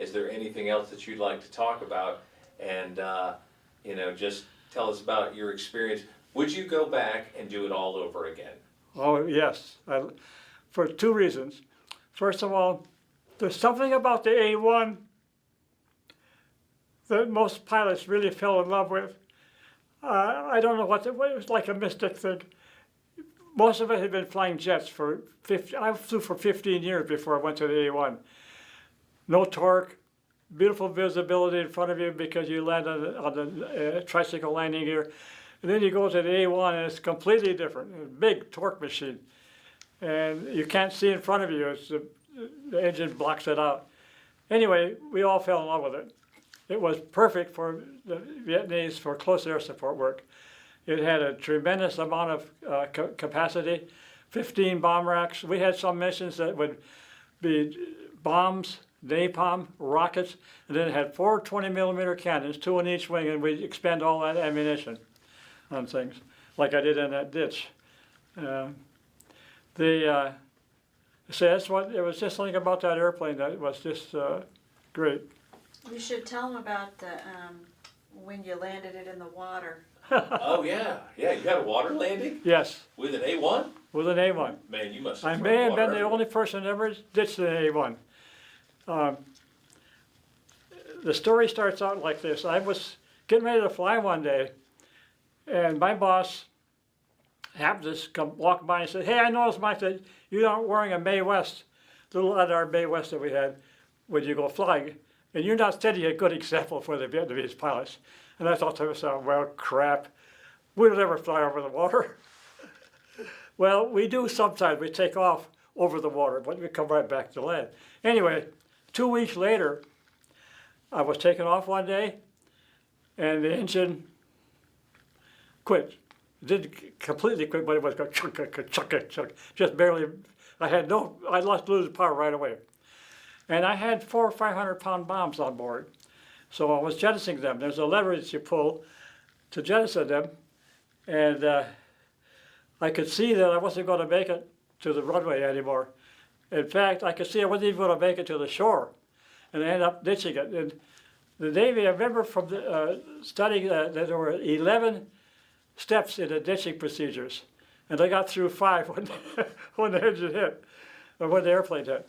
Is there anything else that you'd like to talk about? And, just tell us about your experience. Would you go back and do it all over again? Oh, yes, for two reasons. First of all, there's something about the A-1 that most pilots really fell in love with. I don't know it was like a mystic thing. Most of it had been flying jets I flew for 15 years before I went to the A-1. No torque, beautiful visibility in front of you because you land on the tricycle landing gear. And then you go to the A-1 and it's completely different, a big torque machine. And you can't see in front of you, the engine blocks it out. Anyway, we all fell in love with it. It was perfect for the Vietnamese for close air support work. It had a tremendous amount of capacity, 15 bomb racks. We had some missions that would be bombs, napalm, rockets, and then it had 4 20-millimeter cannons, 2 in each wing, and we'd expend all that ammunition on things, like I did in that ditch. So that's what, it was just something about that airplane that was just great. You should tell them about when you landed it in the water. Oh, yeah. Yeah, you had a water landing? Yes. With an A-1? With an A-1. Man, you must I have may have been the everywhere. only person ever ditched an A-1. The story starts out like this. I was getting ready to fly one day, and my boss happened to come walk by and said, "Hey, I noticed, Mike, that you aren't wearing a Mae West, little other Mae West that we had when you go flying, and you're not setting a good example for the Vietnamese pilots." And I thought to myself, well, crap, we'll never fly over the water. Well, we do sometimes. We take off over the water, but we come right back to land. Anyway, 2 weeks later, I was taking off one day, and the engine quit. It didn't completely quit, but it was going chunk, chunk, just barely. I lost lose power right away. And I had 400 or 500 pound bombs on board. So I was jettisoning them. There's a lever that you pull to jettison them. And I could see that I wasn't going to make it to the runway anymore. In fact, I could see I wasn't even going to make it to the shore. And I ended up ditching it. And the Navy, I remember from studying that there were 11 steps in the ditching procedures. And I got through 5 when the engine hit, or when the airplane hit.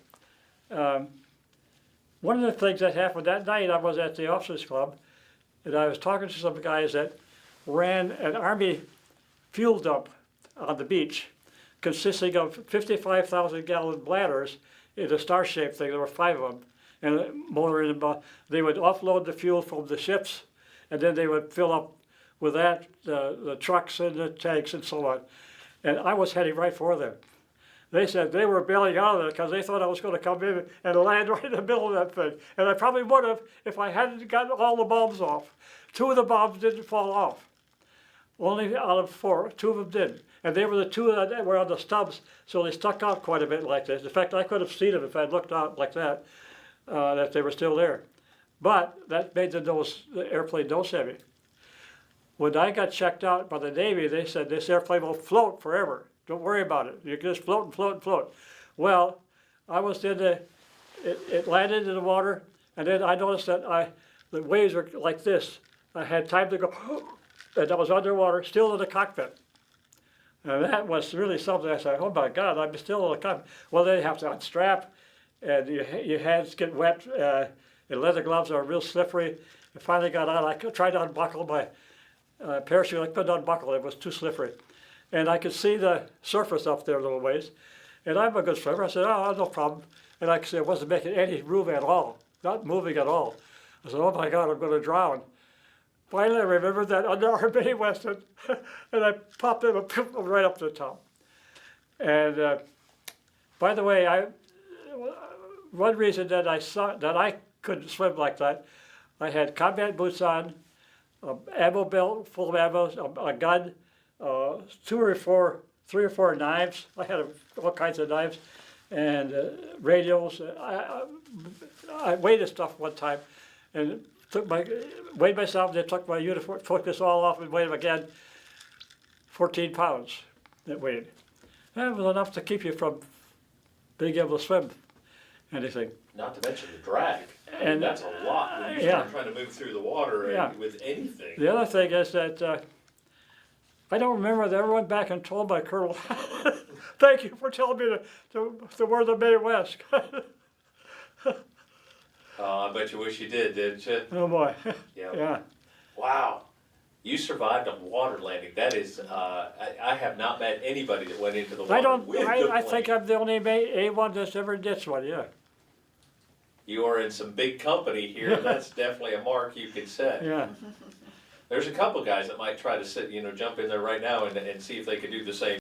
One of the things that happened that night, I was at the officers club, and I was talking to some guys that ran an Army fuel dump on the beach, consisting of 55,000-gallon bladders in a star-shaped thing. There were 5 of them, and a motor in them. They would offload the fuel from the ships, and then they would fill up with that the trucks and the tanks and so on. And I was heading right for them. They said they were bailing out of it because they thought I was going to come in and land right in the middle of that thing. And I probably would have if I hadn't gotten all the bombs off. 2 of the bombs didn't fall off. Only out of 4, 2 of them did. And they were the 2 that were on the stubs, so they stuck out quite a bit like this. In fact, I could have seen them if I'd looked out like that, that they were still there. But that made the airplane nose heavy. When I got checked out by the Navy, they said this airplane will float forever. Don't worry about it. You can just float and float and float. Well, I was it landed in the water, and then I noticed that the waves were like this. I had time to go, and I was underwater, still in the cockpit. And that was really something. I said, oh my God, I'm still in the cockpit. Well, then you have to unstrap, and your hands get wet, and leather gloves are real slippery. I finally got out. I tried to unbuckle my parachute. I couldn't unbuckle it. It was too slippery. And I could see the surface up there a little ways. And I'm a good swimmer. I said, oh, no problem. And I could see it wasn't making any room at all, not moving at all. I said, oh my God, I'm going to drown. Finally, I remembered that under our Mae West, and I popped in right up to the top. And by the way, one reason that I couldn't swim like that, I had combat boots on, ammo belt full of ammo, a gun, 3 or 4 knives. I had all kinds of knives and radios. I weighed this stuff one time and weighed myself, then took my uniform, took this all off and weighed them again. 14 pounds it weighed. That was enough to keep you from being able to swim. anything. Not to mention the drag. I mean, And- that's a lot when you yeah. start trying to move through the water Yeah. with anything. The other thing is that I don't remember they ever went back and told my colonel, thank you for telling me to wear the Mae West. I bet you wish you did, didn't you? Oh boy, Yeah. yeah. Wow. You survived a water landing. That is, I have not met anybody that went into the water with the plane. I think I'm the only A1 that's ever did one, yeah. You are in some big company here. That's definitely a mark you can set. Yeah. There's a couple guys that might try to jump in there right now and see if they can do the same